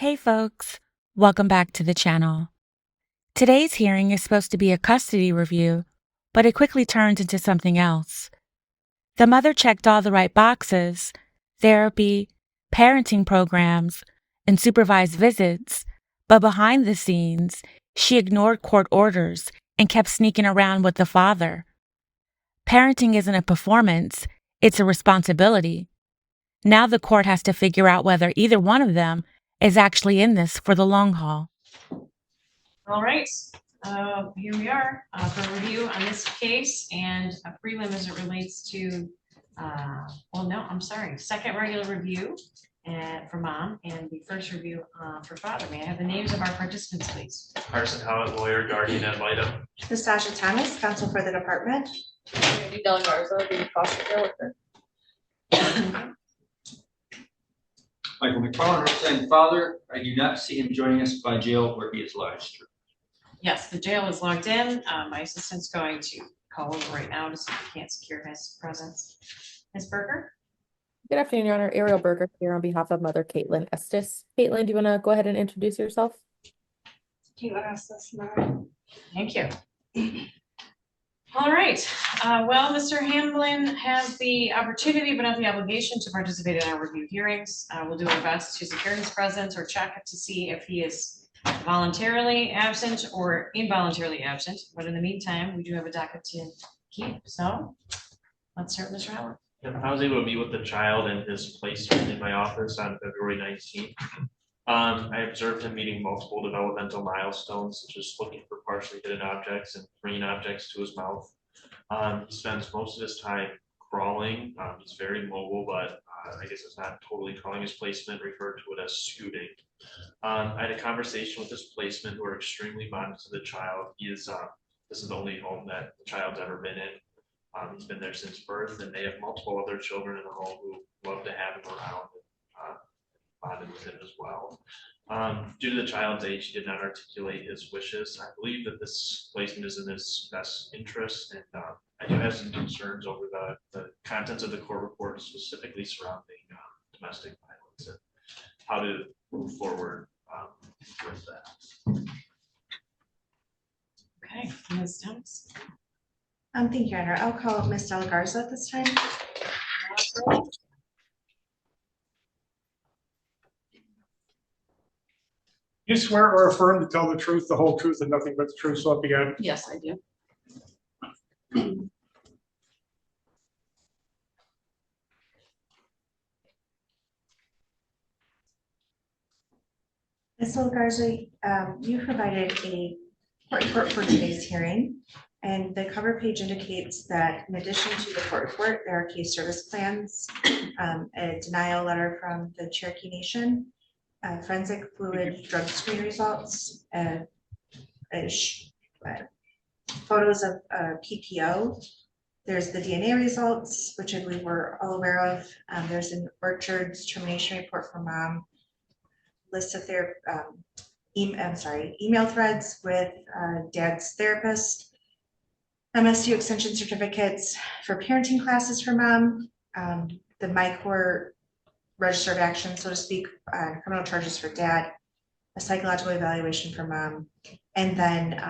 Hey folks, welcome back to the channel. Today's hearing is supposed to be a custody review, but it quickly turns into something else. The mother checked all the right boxes: therapy, parenting programs, and supervised visits, but behind the scenes, she ignored court orders and kept sneaking around with the father. Parenting isn't a performance, it's a responsibility. Now the court has to figure out whether either one of them is actually in this for the long haul. All right, here we are for review on this case and a prelim as it relates to, second regular review for mom and the first review for father. May I have the names of our participants, please? Carson Howard, lawyer, guardian ad litem. Nastasia Thomas, counsel for the department. Del Garza, the foster care worker. Michael McFarland, representing father. I do not see him joining us by jail where he is lodged. Yes, the jail is logged in. My assistant's going to call over right now to see if we can't secure his presence. Ms. Berger? Good afternoon, Your Honor. Ariel Berger here on behalf of Mother Caitlin Estes. Caitlin, do you want to go ahead and introduce yourself? Caitlin Estes. Thank you. All right. Well, Mr. Hamblin has the opportunity but not the obligation to participate in our review hearings. We'll do our best to secure his presence or check to see if he is voluntarily absent or involuntarily absent. But in the meantime, we do have a docket to keep. So let's start with Mr. Howard. I was able to meet with the child in his placement in my office on February 19th. I observed him meeting multiple developmental milestones, such as looking for partially hidden objects and bringing objects to his mouth. He spends most of his time crawling. He's very mobile, but I guess it's not totally crawling. His placement referred to it as scooting. I had a conversation with his placement who are extremely bonded to the child. This is the only home that the child's ever been in. He's been there since birth, and they have multiple other children in the home who love to have him around and bonded with him as well. Due to the child's age, he did not articulate his wishes. I believe that this placement is in his best interest, and I do have some concerns over the contents of the court report, specifically surrounding domestic violence and how to move forward with that. Okay, Ms. Thomas. Thank you, Your Honor. I'll call Ms. Del Garza at this time. You swear or affirm to tell the truth, the whole truth, and nothing but the truth, so help you God? Yes, I do. Ms. Del Garza, you provided a court report for today's hearing, and the cover page indicates that in addition to the court report, there are case service plans, a denial letter from the Cherokee Nation, forensic fluid drug screen results, photos of PPO. There's the DNA results, which I believe we're all aware of. There's an Orchard's termination report from mom, list of their email threads with dad's therapist, MSU extension certificates for parenting classes for mom, the MyCourt register of action, so to speak, criminal charges for dad, a psychological evaluation for mom, and then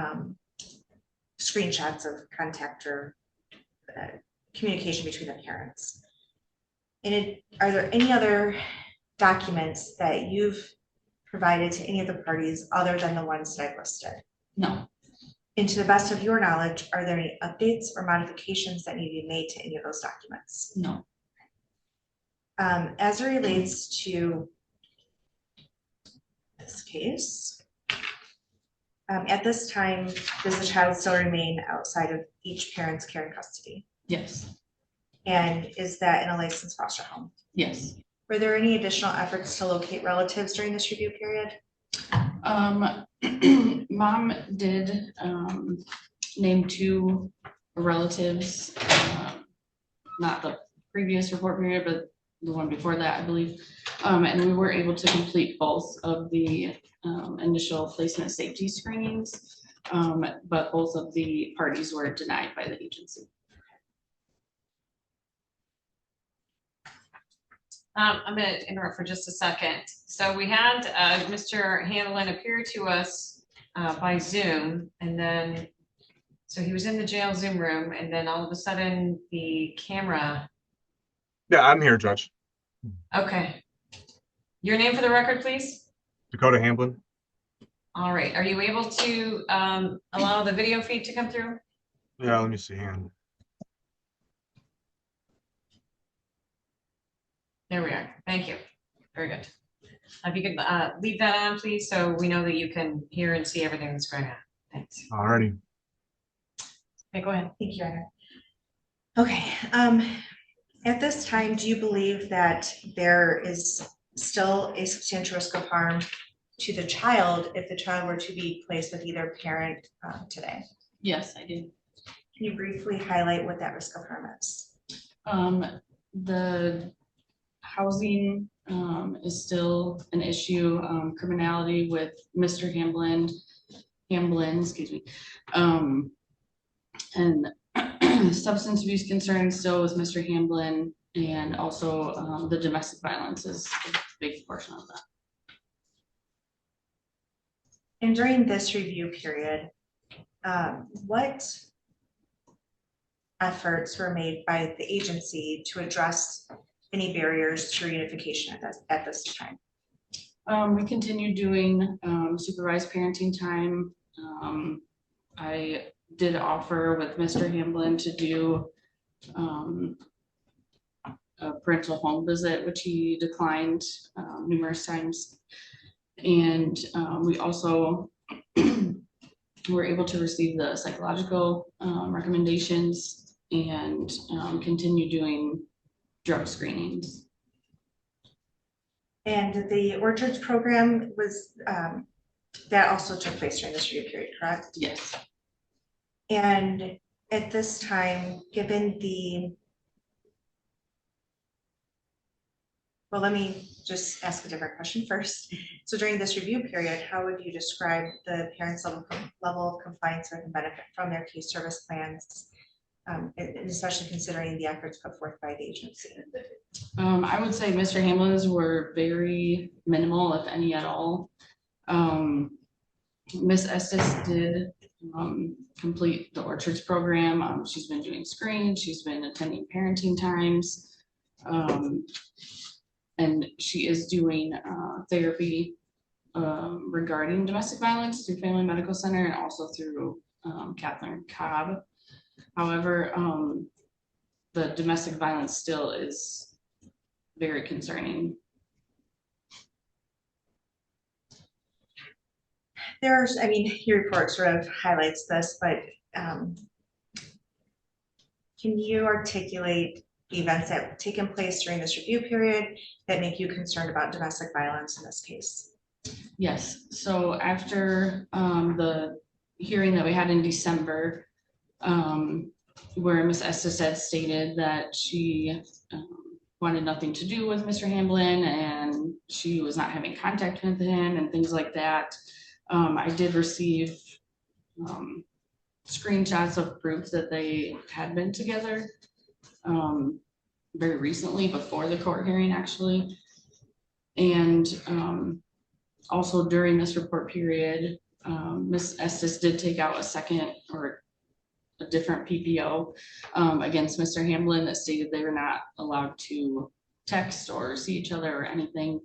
screenshots of contact or communication between the parents. And are there any other documents that you've provided to any of the parties other than the ones that I've listed? No. And to the best of your knowledge, are there any updates or modifications that need to be made to any of those documents? No. As it relates to this case, at this time, does the child still remain outside of each parent's care and custody? Yes. And is that in a licensed foster home? Yes. Were there any additional efforts to locate relatives during this review period? Mom did name 2 relatives, not the previous report period, but the one before that, I believe. And we were able to complete both of the initial placement safety screenings, but both of the parties were denied by the agency. I'm gonna interrupt for just a second. So we had Mr. Hanlon appear to us by Zoom, and then, so he was in the jail Zoom room, and then all of a sudden, the camera, Yeah, I'm here, Judge. okay. Your name for the record, please? Dakota Hamblin. All right, are you able to allow the video feed to come through? Yeah, let me see. Hand. There we are. Thank you. Very good. If you could leave that on, please, so we know that you can hear and see everything that's going on. Thanks. Alrighty. Okay, go ahead. Thank you, Anna. Okay, at this time, do you believe that there is still a substantial risk of harm to the child if the child were to be placed with either parent today? Yes, I do. Can you briefly highlight what that risk of harm is? The housing is still an issue. Criminality with Mr. Hamblin, excuse me. And substance abuse concerns still with Mr. Hamblin, and also the domestic violence is a big portion of that. And during this review period, what efforts were made by the agency to address any barriers to reunification at this time? We continue doing supervised parenting time. I did offer with Mr. Hamblin to do a parental home visit, which he declined numerous times. And we also were able to receive the psychological recommendations and continue doing drug screenings. And the orchards program was, that also took place during this review period, correct? Yes. And at this time, given the, well, let me just ask a different question first. So during this review period, how would you describe the parents' level of compliance with and benefit from their case service plans, and especially considering the efforts put forth by the agency? I would say Mr. Hamlin's were very minimal, if any at all. Miss Estes did complete the orchards program. She's been doing screens, she's been attending parenting times. And she is doing therapy regarding domestic violence through Family Medical Center and also through Catherine Cobb. However, the domestic violence still is very concerning. There's, I mean, your report sort of highlights this, but can you articulate the events that have taken place during this review period that make you concerned about domestic violence in this case? Yes, so after the hearing that we had in December, where Ms. Estes had stated that she wanted nothing to do with Mr. Hamblin and she was not having contact with him and things like that, I did receive screenshots of proof that they had been together very recently, before the court hearing actually. And also during this report period, Ms. Estes did take out a second or a different PPO against Mr. Hamblin that stated they were not allowed to text or see each other or anything.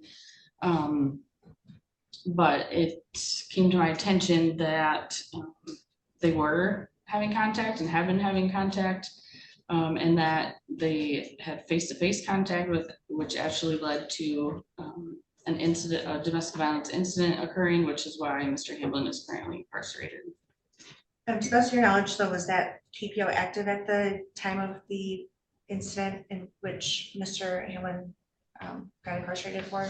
But it came to my attention that they were having contact and have been having contact, and that they had face-to-face contact with, which actually led to an incident, a domestic violence incident occurring, which is why Mr. Hamblin is currently incarcerated. To the best of your knowledge, though, was that PPO active at the time of the incident in which Mr. Hamlin got incarcerated for?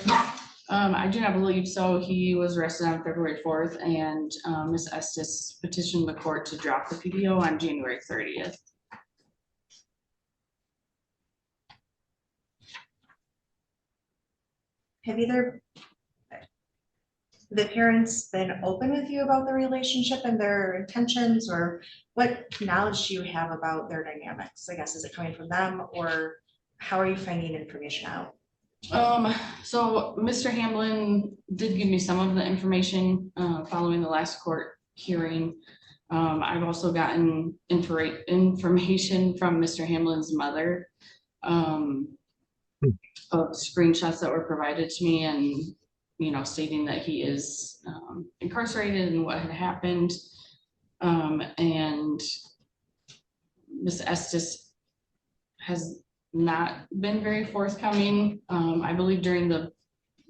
I do not believe so. He was arrested on February 4th, and Ms. Estes petitioned the court to drop the PPO on January 30th. Have either the parents been open with you about the relationship and their intentions, or what knowledge do you have about their dynamics? I guess, is it coming from them, or how are you finding information out? So Mr. Hamlin did give me some of the information, following the last court hearing. I've also gotten information from Mr. Hamlin's mother, of screenshots that were provided to me and, stating that he is, incarcerated and what had happened. And Ms. Estes has not been very forthcoming. I believe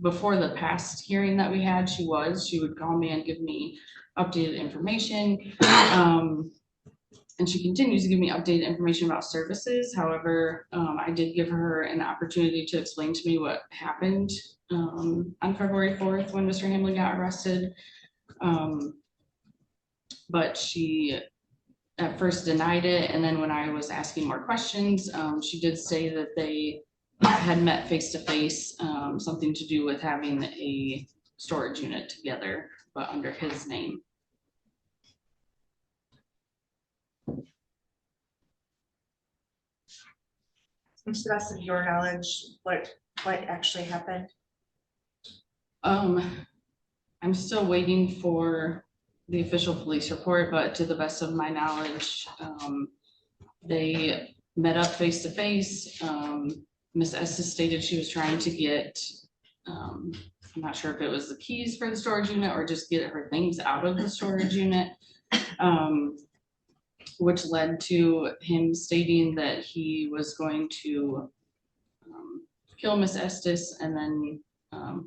before the past hearing that we had, she would call me and give me updated information. And she continues to give me updated information about services. However, I did give her an opportunity to explain to me what happened on February 4th when Mr. Hamlin got arrested. But she at first denied it, and then when I was asking more questions, she did say that they had met face to face, something to do with having a storage unit together, but under his name. To the best of your knowledge, what actually happened? I'm still waiting for the official police report, but to the best of my knowledge, they met up face to face. Ms. Estes stated she was trying to get, I'm not sure if it was the keys for the storage unit or just get her things out of the storage unit, which led to him stating that he was going to kill Ms. Estes and then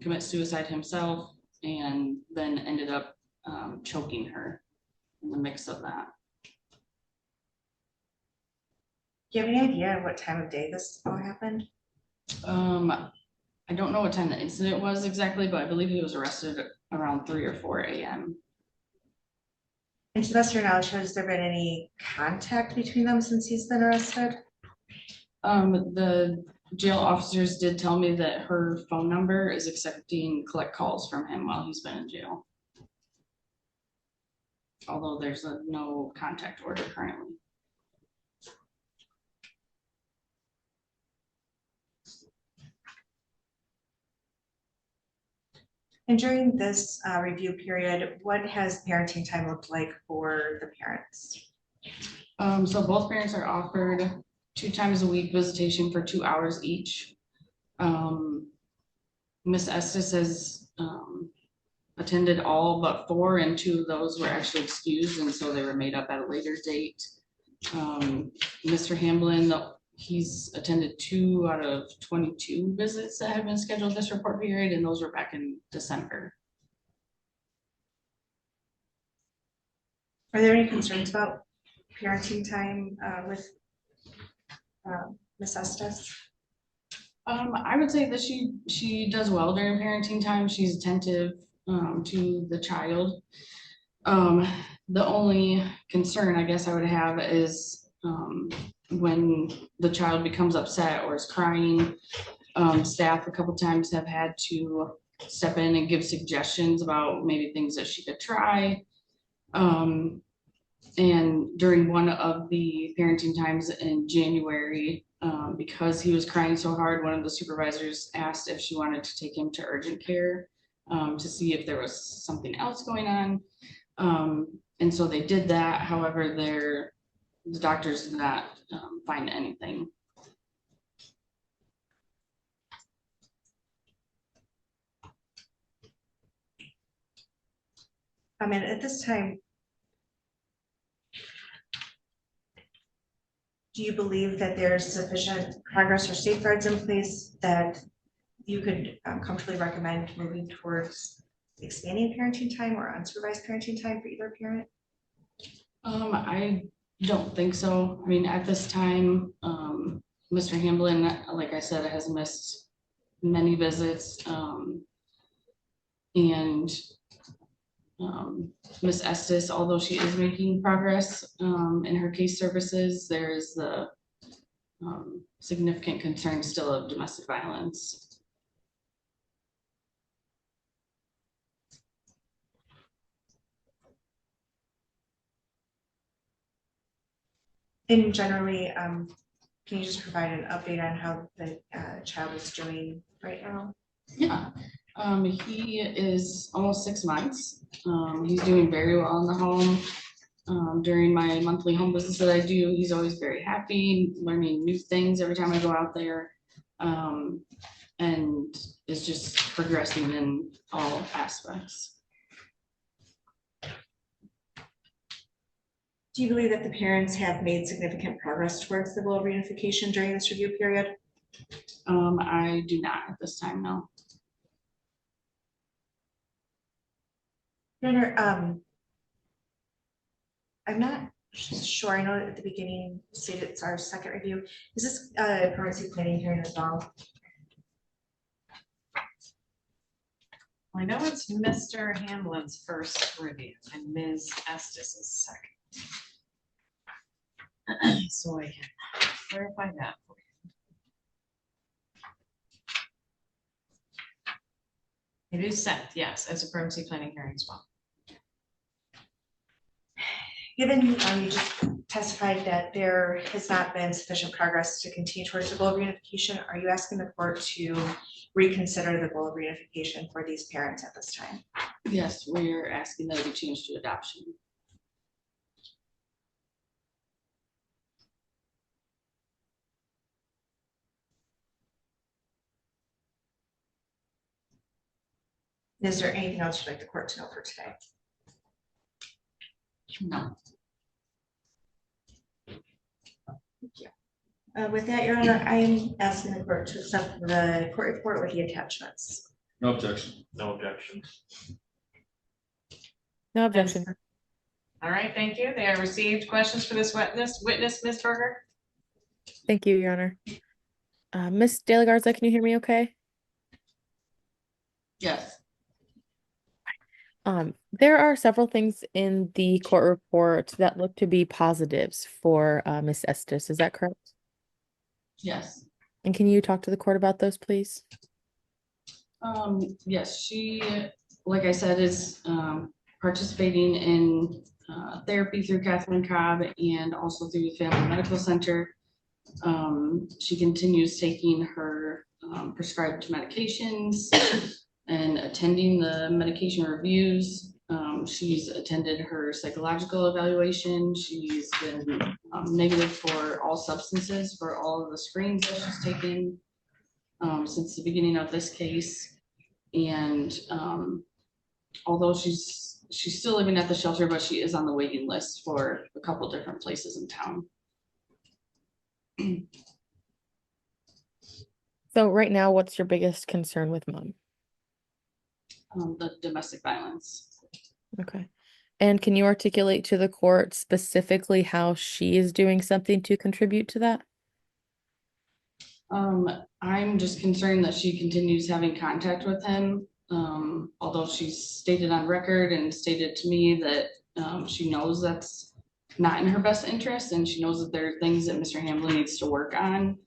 commit suicide himself, and then ended up choking her in the mix of that. Do you have any idea what time of day this all happened? I don't know what time the incident was exactly, but I believe he was arrested around 3 or 4 a.m. And to the best of your knowledge, has there been any contact between them since he's been arrested? The jail officers did tell me that her phone number is accepting collect calls from him while he's been in jail. Although there's no contact order currently. And during this review period, what has parenting time looked like for the parents? So both parents are offered 2 times a week visitation for 2 hours each. Ms. Estes has attended all but 4, and 2 of those were actually excused, and so they were made up at a later date. Mr. Hamlin, he's attended 2 out of 22 visits that have been scheduled this report period, and those were back in December. Are there any concerns about parenting time with Ms. Estes? I would say that she does well during parenting time. She's attentive to the child. The only concern I guess I would have is when the child becomes upset or is crying. Staff a couple times have had to step in and give suggestions about maybe things that she could try. And during one of the parenting times in January, because he was crying so hard, one of the supervisors asked if she wanted to take him to urgent care to see if there was something else going on. And so they did that. However, the doctors did not find anything. I mean, at this time, do you believe that there's sufficient progress or safeguards in place that you could comfortably recommend moving towards expanding parenting time or unsupervised parenting time for either parent? I don't think so. I mean, at this time, Mr. Hamlin, like I said, has missed many visits. And Ms. Estes, although she is making progress in her case services, there is the significant concern still of domestic violence. And generally, Can you just provide an update on how the child is doing right now? Yeah, he is almost 6 months. He's doing very well in the home. During my monthly home visits that I do, he's always very happy, learning new things every time I go out there. And is just progressing in all aspects. Do you believe that the parents have made significant progress towards the goal of reunification during this review period? I do not at this time, no. Your Honor, I'm not sure. I know at the beginning you said it's our second review. Is this permanency planning hearing as well? I know it's Mr. Hamblin's first review and Ms. Estes' second. So I can clarify that for you. It is set, yes, as a permanency planning hearing as well. Given you just testified that there has not been sufficient progress to continue towards the goal of reunification, are you asking the court to reconsider the goal of reunification for these parents at this time? Yes, we're asking that it be changed to adoption. Is there anything else you'd like the court to know for today? No. Thank you. With that, Your Honor, I am asking the court to accept the court report with the attachments. No objection. No objection. No objection. All right, thank you. They are received. Questions for this witness, Ms. Berger? Thank you, Your Honor. Ms. De La Garza, can you hear me okay? Yes. There are several things in the court report that look to be positives for Ms. Estes. Is that correct? Yes. And can you talk to the court about those, please? Yes, she, like I said, is participating in therapy through Catherine Cobb and also through the Family Medical Center. She continues taking her prescribed medications and attending the medication reviews. She's attended her psychological evaluation. She's been negative for all substances for all of the screens that she's taken since the beginning of this case. And although she's still living at the shelter, but she is on the waiting list for a couple different places in town. So right now, what's your biggest concern with mom? The domestic violence. Okay. And can you articulate to the court specifically how she is doing something to contribute to that? I'm just concerned that she continues having contact with him. Although she's stated on record and stated to me that she knows that's not in her best interest, and she knows that there are things that Mr. Hamblin needs to work on,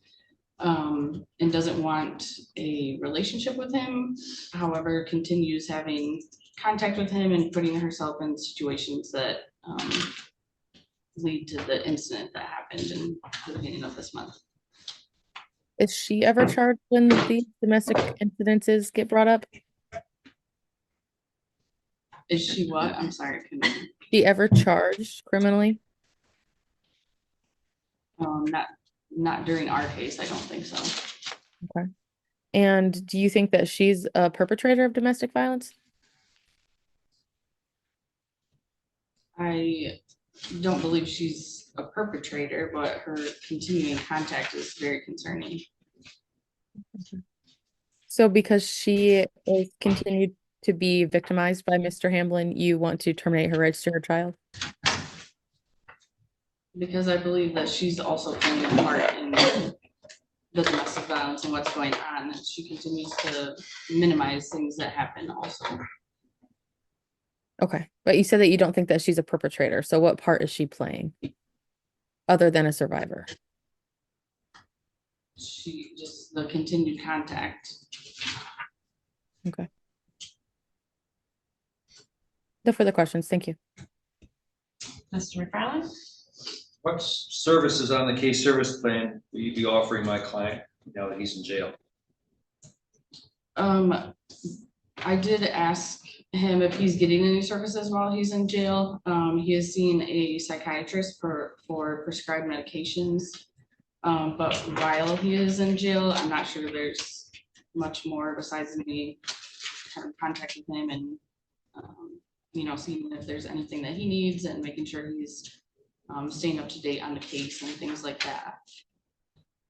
and doesn't want a relationship with him. However, continues having contact with him and putting herself in situations that lead to the incident that happened in the beginning of this month. Is she ever charged when the domestic incidences get brought up? Is she what? I'm sorry. She ever charged criminally? Not during our case. I don't think so. Okay. And do you think that she's a perpetrator of domestic violence? I don't believe she's a perpetrator, but her continuing contact is very concerning. So because she is continued to be victimized by Mr. Hamblin, you want to terminate her rights to her child? Because I believe that she's also playing a part in the domestic violence and what's going on, and she continues to minimize things that happen also. Okay, but you said that you don't think that she's a perpetrator. So what part is she playing other than a survivor? She just, the continued contact. Okay. No further questions. Thank you. Mr. McFarland? What services on the case service plan will you be offering my client now that he's in jail? I did ask him if he's getting any services while he's in jail. He has seen a psychiatrist for prescribed medications. But while he is in jail, I'm not sure there's much more besides me kind of contacting him and, seeing if there's anything that he needs and making sure he's staying up to date on the case and things like that.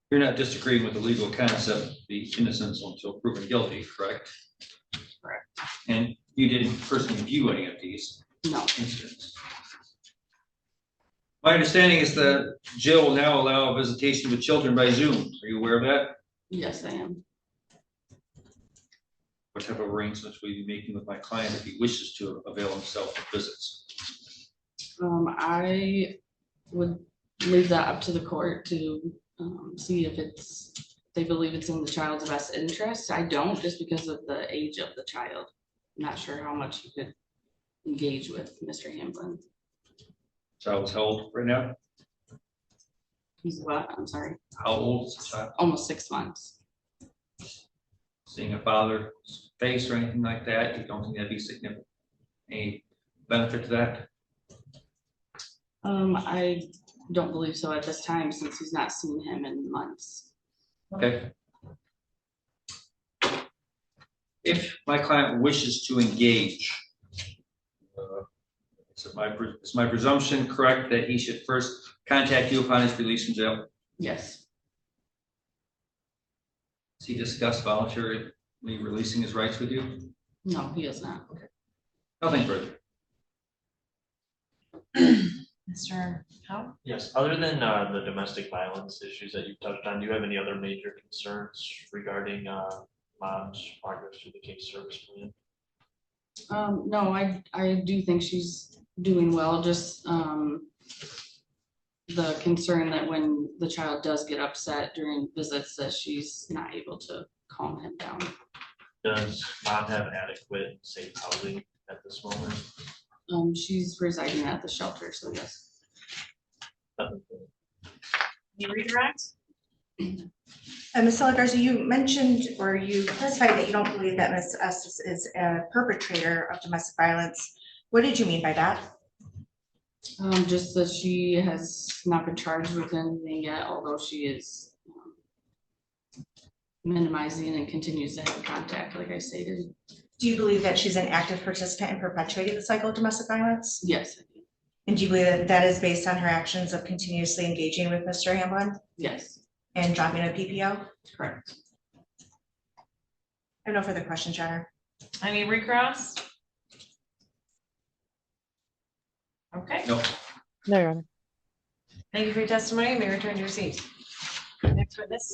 You're not disagreeing with the legal concept, the innocence until proven guilty, correct? Correct. And you didn't personally view any of these No, incidents? My understanding is that jail will now allow visitation with children by Zoom. Are you aware of that? yes, I am. What type of arrangements will you be making with my client if he wishes to avail himself of visits? I would leave that up to the court to see if they believe it's in the child's best interest. I don't, just because of the age of the child. I'm not sure how much you could engage with Mr. Hamblin. Child's how old right now? He's what? I'm sorry. How old is the child? Almost 6 months. Seeing a father's face or anything like that, you don't think that'd be significant? Any benefit to that? I don't believe so at this time, since he's not seen him in months. Okay. If my client wishes to engage, is my presumption correct that he should first contact you upon his release from jail? Yes, Has he discussed voluntarily releasing his rights with you? no, he is not. Nothing further. Mr. Howe? Yes, other than the domestic violence issues that you've touched on, do you have any other major concerns regarding mom's progress through the case service plan? No, I do think she's doing well, just the concern that when the child does get upset during visits, that she's not able to calm him down. Does mom have adequate safe housing at this moment? She's residing at the shelter, so yes. Nothing further. Can you redirect? Ms. Garza, you mentioned or you clarified that you don't believe that Ms. Estes is a perpetrator of domestic violence. What did you mean by that? Just that she has not been charged with anything yet, although she is minimizing and continues to have contact, like I stated. Do you believe that she's an active participant in perpetuating the cycle of domestic violence? Yes, And do you believe that that is based on her actions of continuously engaging with Mr. Hamblin yes, and dropping a PPO? correct. I have no further questions, Your Honor. Any recross? Okay, No. No, Your Honor. thank you for your testimony. You may return to your seat. Next witness.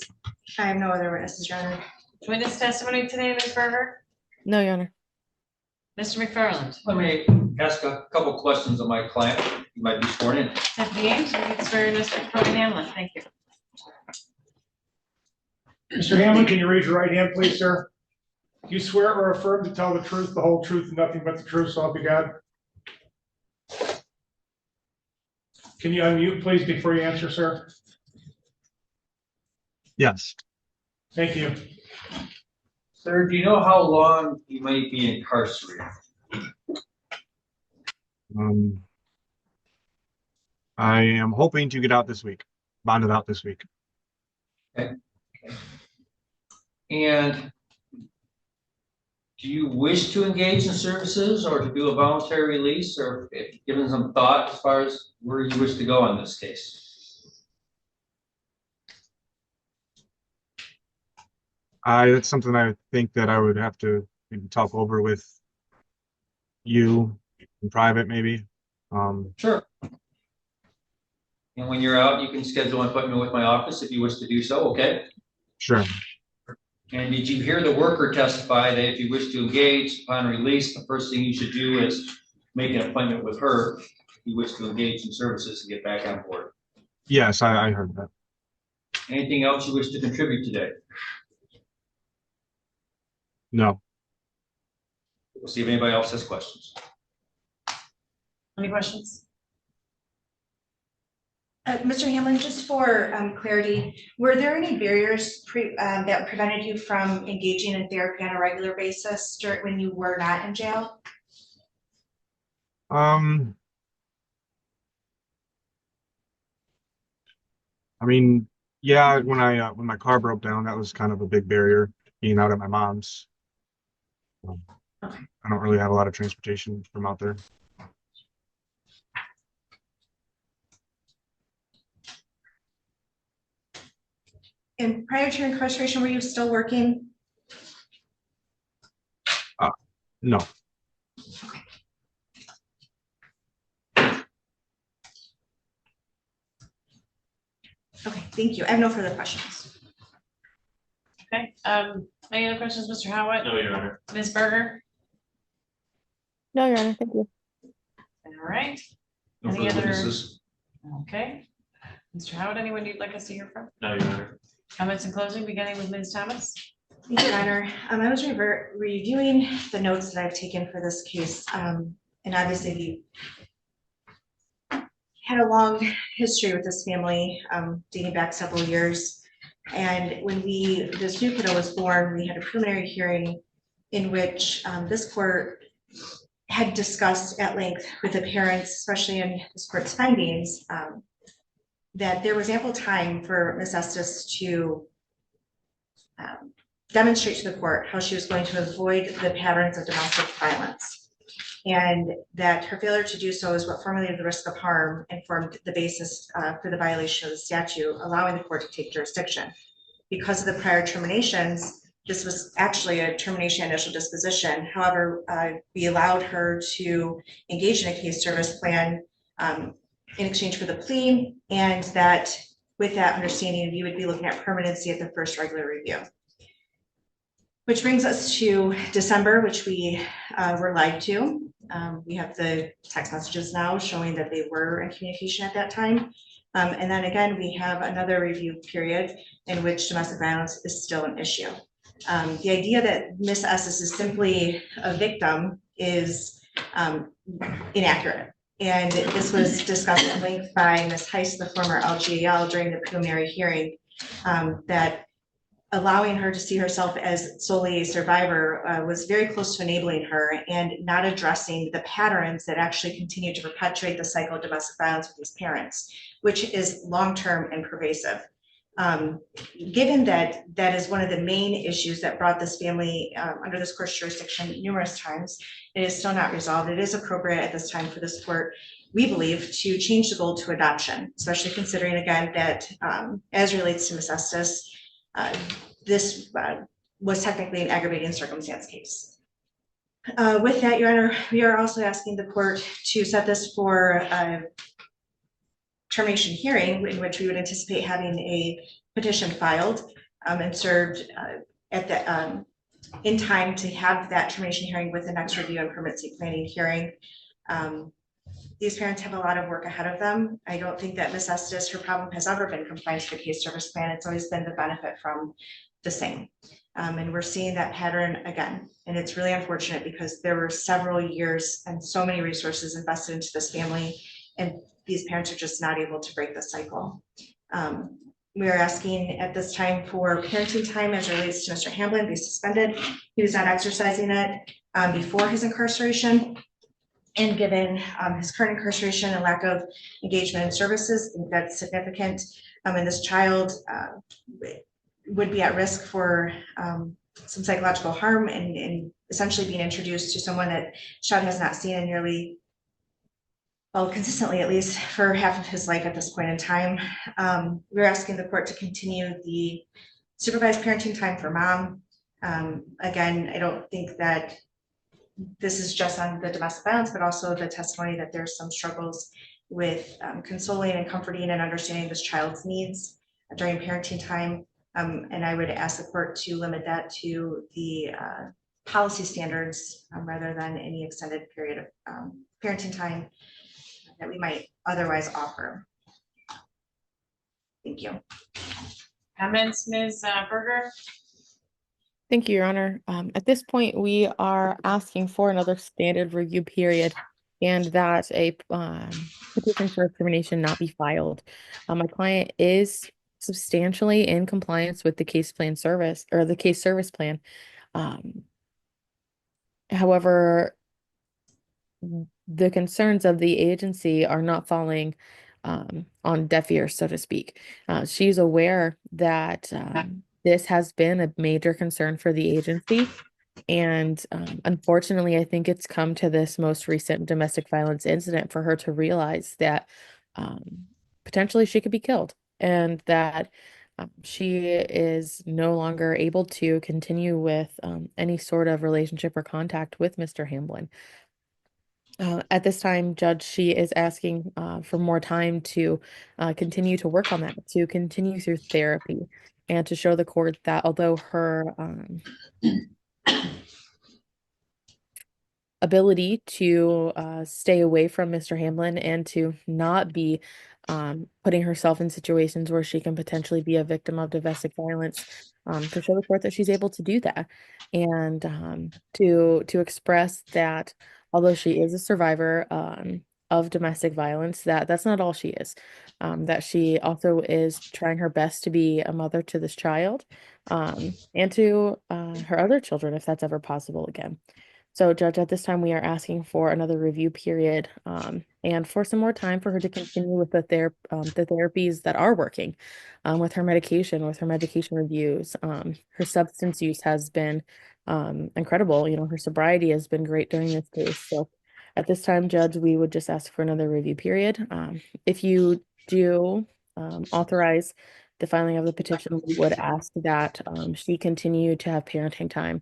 I have no other witnesses, Your Honor. Witness testimony today, Ms. Berger? No, Your Honor. Mr. McFarland? Let me ask a couple questions of my client. You might be sworn in. Deputy Ames, you can swear in Mr. Tony Hamlin. Thank you. Mr. Hamlin, can you raise your right hand, please, sir? Do you swear or affirm to tell the truth, the whole truth, and nothing but the truth, so help you God? Can you unmute, please, before you answer, sir? Yes. Thank you. Sir, do you know how long you might be incarcerated? I am hoping to get out this week, bonded out this week. And do you wish to engage in services or to do a voluntary release, or given some thought as far as where you wish to go on this case? It's something I think that I would have to maybe talk over with you in private, maybe. Sure. And when you're out, you can schedule an appointment with my office if you wish to do so, okay? Sure. And did you hear the worker testify that if you wish to engage upon release, the first thing you should do is make an appointment with her if you wish to engage in services and get back on board? Yes, I heard that. Anything else you wish to contribute today? No. We'll see if anybody else has questions. Any questions? Mr. Hamlin, just for clarity, were there any barriers that prevented you from engaging in therapy on a regular basis when you were not in jail? I mean, yeah, when my car broke down, that was kind of a big barrier, being out at my mom's. Okay. I don't really have a lot of transportation from out there. And prior to your incarceration, were you still working? No. Okay, thank you. I have no further questions. Okay, any other questions, Mr. Howitt? No, Your Honor. Ms. Berger? No, Your Honor, thank you. All right, No Any further other- witnesses? okay. Mr. Howard, anyone you'd like us to hear from? No, Your Honor. Comments in closing, beginning with Ms. Thomas? Thank you, Your Honor. I was reviewing the notes that I've taken for this case, and obviously we had a long history with this family, dating back several years. And when this new kiddo was born, we had a preliminary hearing in which this court had discussed at length with the parents, especially in this court's findings, that there was ample time for Ms. Estes to demonstrate to the court how she was going to avoid the patterns of domestic violence. And that her failure to do so is what formulated the risk of harm and formed the basis for the violation of the statute, allowing the court to take jurisdiction. Because of the prior terminations, this was actually a termination initial disposition. However, we allowed her to engage in a case service plan in exchange for the plea, and that with that understanding, we would be looking at permanency at the first regular review. Which brings us to December, which we were lied to. We have the text messages now showing that they were in communication at that time. And then again, we have another review period in which domestic violence is still an issue. The idea that Ms. Estes is simply a victim is inaccurate. And this was discussed at length by Ms. Heiss, the former LGAL, during the preliminary hearing, that allowing her to see herself as solely a survivor was very close to enabling her and not addressing the patterns that actually continue to perpetuate the cycle of domestic violence with these parents, which is long-term and pervasive. Given that that is one of the main issues that brought this family under this court's jurisdiction numerous times, it is still not resolved. It is appropriate at this time for this court, we believe, to change the goal to adoption, especially considering again that as relates to Ms. Estes, this was technically an aggravating circumstance case. With that, Your Honor, we are also asking the court to set this for a termination hearing in which we would anticipate having a petition filed and served at the in time to have that termination hearing with the next review and permanency planning hearing. These parents have a lot of work ahead of them. I don't think that Ms. Estes, her problem has ever been compliance to the case service plan. It's always been the benefit from the same. And we're seeing that pattern again. And it's really unfortunate because there were several years and so many resources invested into this family, and these parents are just not able to break the cycle. We are asking at this time for parenting time as relates to Mr. Hamblin be suspended. He was not exercising it before his incarceration. And given his current incarceration and lack of engagement in services, I think that's significant. And this child would be at risk for some psychological harm and essentially being introduced to someone that child has not seen in nearly, well, consistently at least for half of his life at this point in time. We're asking the court to continue the supervised parenting time for mom. Again, I don't think that this is just on the domestic violence, but also the testimony that there's some struggles with consoling and comforting and understanding this child's needs during parenting time. And I would ask the court to limit that to the policy standards rather than any extended period of parenting time that we might otherwise offer. Thank you. Comments, Ms. Berger? Thank you, Your Honor. At this point, we are asking for another standard review period. and that a petition for termination not be filed. My client is substantially in compliance with the case plan service or the case service plan. However, the concerns of the agency are not falling on deaf ears, so to speak. She's aware that this has been a major concern for the agency. And unfortunately, I think it's come to this most recent domestic violence incident for her to realize that potentially she could be killed and that she is no longer able to continue with any sort of relationship or contact with Mr. Hamblin. At this time, Judge, she is asking for more time to continue to work on that, to continue through therapy, and to show the court that although her ability to stay away from Mr. Hamlin and to not be putting herself in situations where she can potentially be a victim of domestic violence, to show the court that she's able to do that, and to express that although she is a survivor of domestic violence, that's not all she is. That she also is trying her best to be a mother to this child, and to her other children if that's ever possible again. So, Judge, at this time, we are asking for another review period, and for some more time for her to continue with the therapies that are working, with her medication reviews. Her substance use has been incredible. You know, her sobriety has been great during this case. So, at this time, Judge, we would just ask for another review period. If you do authorize the filing of the petition, we would ask that she continue to have parenting time.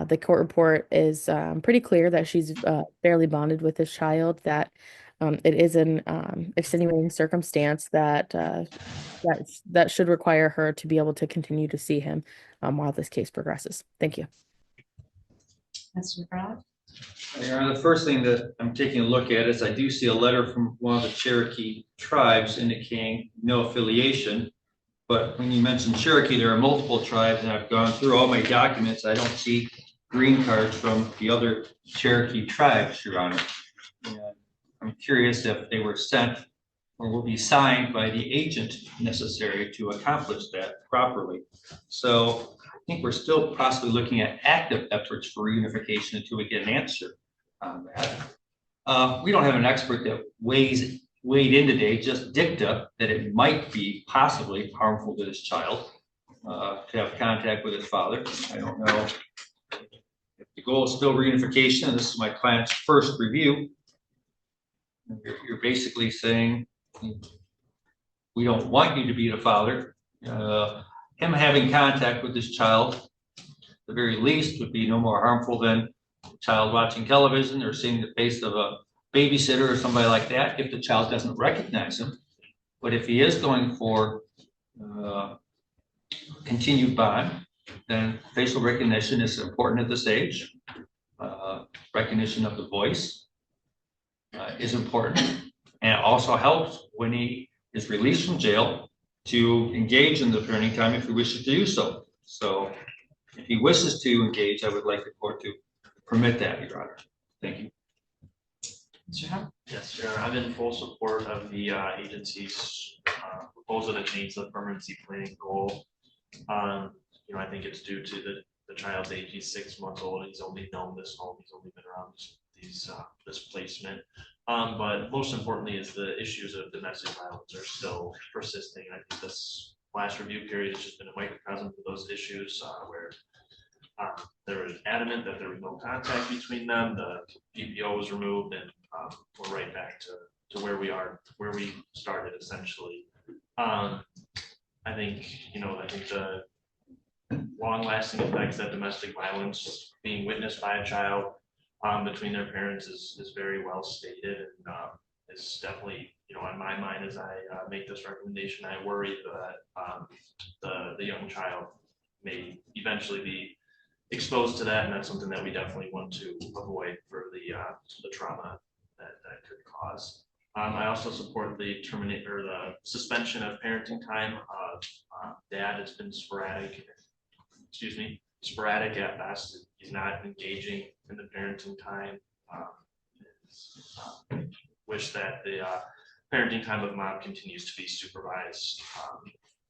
The court report is pretty clear that she's fairly bonded with this child, that it is an extenuating circumstance that should require her to be able to continue to see him while this case progresses. Thank you. Mr. McFarland? Your Honor, the first thing that I'm taking a look at is I do see a letter from one of the Cherokee tribes indicating no affiliation. But when you mentioned Cherokee, there are multiple tribes, and I've gone through all my documents. I don't see green cards from the other Cherokee tribes, Your Honor. And I'm curious if they were sent or will be signed by the agent necessary to accomplish that properly. So I think we're still possibly looking at active efforts for reunification until we get an answer on that. We don't have an expert that weighed in today, just dicta that it might be possibly harmful to this child to have contact with his father. I don't know if the goal is still reunification, and this is my client's first review. You're basically saying we don't want you to be the father. Him having contact with this child, at the very least, would be no more harmful than a child watching television or seeing the face of a babysitter or somebody like that if the child doesn't recognize him. But if he is going for continued bond, then facial recognition is important at this age. Recognition of the voice is important, and it also helps when he is released from jail to engage in the parenting time if he wishes to do so. So if he wishes to engage, I would like the court to permit that, Your Honor. Thank you. Mr. Hunt? Yes, Your Honor, I'm in full support of the agency's proposal to change the permanency planning goal. I think it's due to the child's age. He's 6 months old. He's only known this home. He's only been around this placement. But most importantly is the issues of domestic violence are still persisting. I think this last review period has just been a microcosm for those issues where they were adamant that there was no contact between them. The PPO was removed, and we're right back to where we started essentially. I think the long-lasting effects that domestic violence being witnessed by a child between their parents is very well stated, and is definitely on my mind as I make this recommendation. I worry that the young child may eventually be exposed to that, and that's something that we definitely want to avoid for the trauma that could cause. I also support the suspension of parenting time. Dad has been sporadic at best. He's not engaging in the parenting time. wish that the parenting time of mom continues to be supervised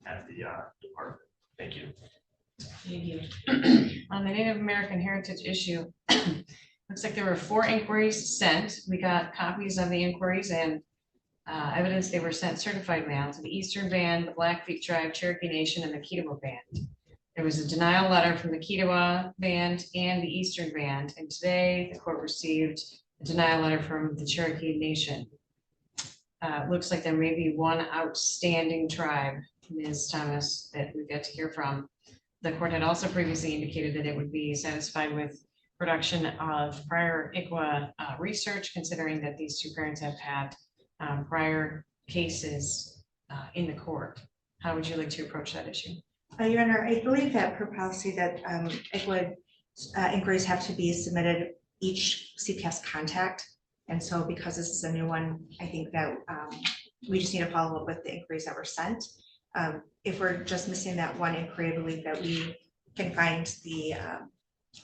at the department. Thank you. Thank you. On the Native American heritage issue, looks like there were 4 inquiries sent. We got copies of the inquiries and evidence they were sent certified mail to the Eastern Band, the Blackfeet Tribe, Cherokee Nation, and the Kiowa Band. There was a denial letter from the Kiowa Band and the Eastern Band, and today the court received a denial letter from the Cherokee Nation. Looks like there may be one outstanding tribe, Ms. Thomas, that we've got to hear from. The court had also previously indicated that it would be satisfied with production of prior ICWA research, considering that these 2 parents have had prior cases in the court. How would you like to approach that issue? Your Honor, I believe that per policy that ICWA inquiries have to be submitted each CPS contact. And so because this is a new one, I think that we just need to follow up with the inquiries that were sent. If we're just missing that one inquiry, I believe that we can find the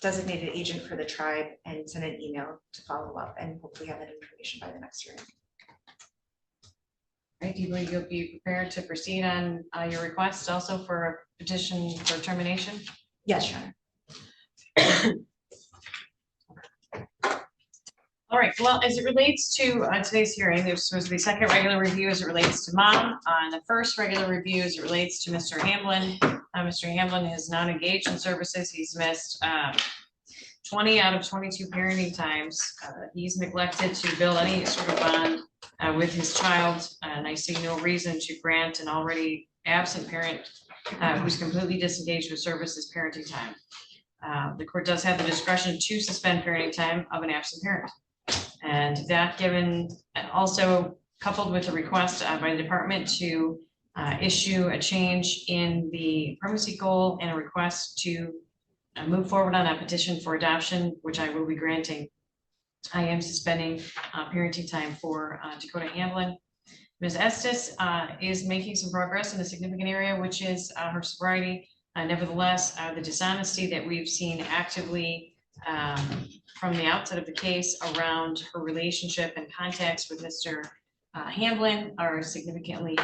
designated agent for the tribe and send an email to follow up and hopefully have that information by the next hearing. Right, do you believe you'll be prepared to proceed on your request also for a petition for termination? Yes, Your Honor. All right, well, as it relates to today's hearing, there's supposed to be 2nd regular review as it relates to mom. On the 1st regular review as it relates to Mr. Hamblin. Mr. Hamblin has not engaged in services. He's missed 20 out of 22 parenting times. He's neglected to build any sort of bond with his child, and I see no reason to grant an already absent parent who's completely disengaged with services parenting time. The court does have the discretion to suspend parenting time of an absent parent. And that given, also coupled with a request by the department to issue a change in the permanency goal and a request to move forward on that petition for adoption, which I will be granting, I am suspending parenting time for Dakota Hamblin. Ms. Estes is making some progress in a significant area, which is her sobriety. Nevertheless, the dishonesty that we've seen actively from the outset of the case around her relationship and contacts with Mr. Hamblin are significantly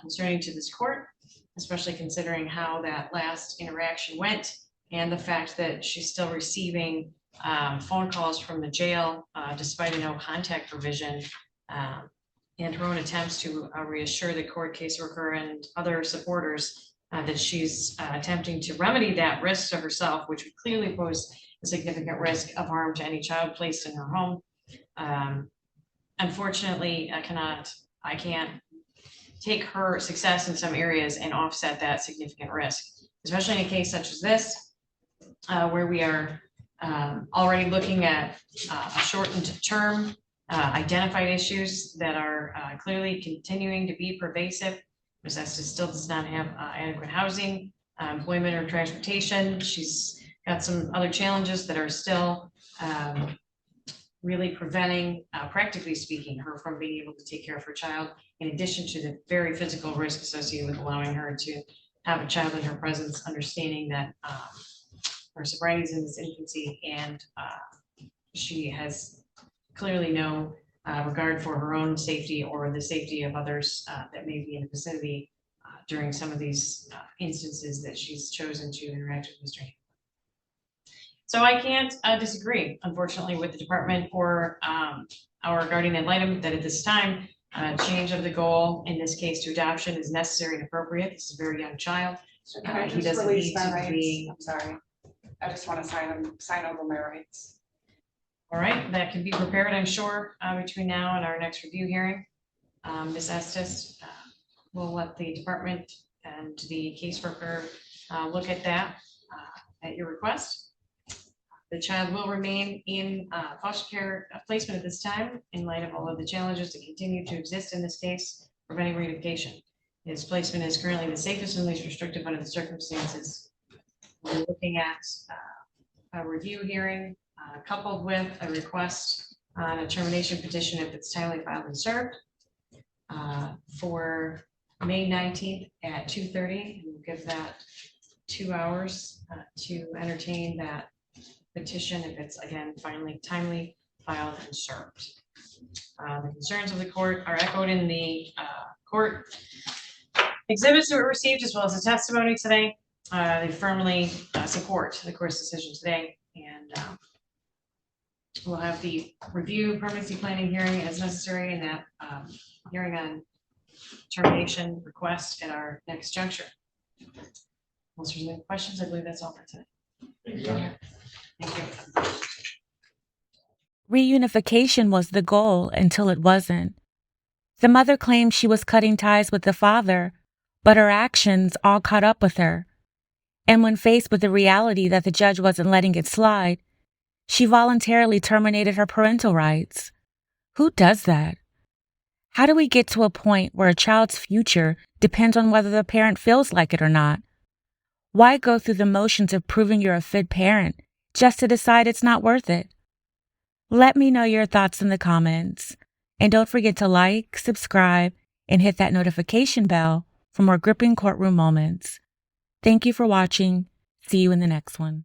concerning to this court, especially considering how that last interaction went and the fact that she's still receiving phone calls from the jail despite a no contact provision, and her own attempts to reassure the court caseworker and other supporters that she's attempting to remedy that risk to herself, which would clearly pose a significant risk of harm to any child placed in her home. Unfortunately, I can't take her success in some areas and offset that significant risk, especially in a case such as this, where we are already looking at a shortened term, identified issues that are clearly continuing to be pervasive. Ms. Estes still does not have adequate housing, employment, or transportation. She's got some other challenges that are still really preventing, practically speaking, her from being able to take care of her child, in addition to the very physical risk associated with allowing her to have a child in her presence, understanding that her sobriety is in its infancy and she has clearly no regard for her own safety or the safety of others that may be in the vicinity during some of these instances that she's chosen to interact with Mr. Hamblin. So I can't disagree, unfortunately, with the department or our guardian ad litem that at this time, change of the goal, in this case to adoption, is necessary and appropriate. This is a very young child. So can I He just doesn't release need my to rights? be- I'm sorry. I just want to sign over my rights. All right, that can be prepared, I'm sure, between now and our next review hearing. Ms. Estes will let the department and the caseworker look at that at your request. The child will remain in foster care placement at this time in light of all of the challenges that continue to exist in this case, preventing reunification. His placement is currently the safest and least restrictive under the circumstances. We're looking at a review hearing coupled with a request on a termination petition if it's timely filed and served for May 19th at 2:30. We'll give that 2 hours to entertain that petition if it's again finally timely filed and served. The concerns of the court are echoed in the court exhibits that were received, as well as the testimony today. They firmly support the court's decision today, and we'll have the review permanency planning hearing as necessary, and that hearing on termination request at our next juncture. Unless there's any questions, I believe that's all for today. Thank you. Reunification was the goal until it wasn't. The mother claimed she was cutting ties with the father, but her actions all caught up with her. And when faced with the reality that the judge wasn't letting it slide, she voluntarily terminated her parental rights. Who does that? How do we get to a point where a child's future depends on whether the parent feels like it or not? Why go through the motions of proving you're a fit parent just to decide it's not worth it? Let me know your thoughts in the comments. And don't forget to like, subscribe, and hit that notification bell for more gripping courtroom moments. Thank you for watching. See you in the next one.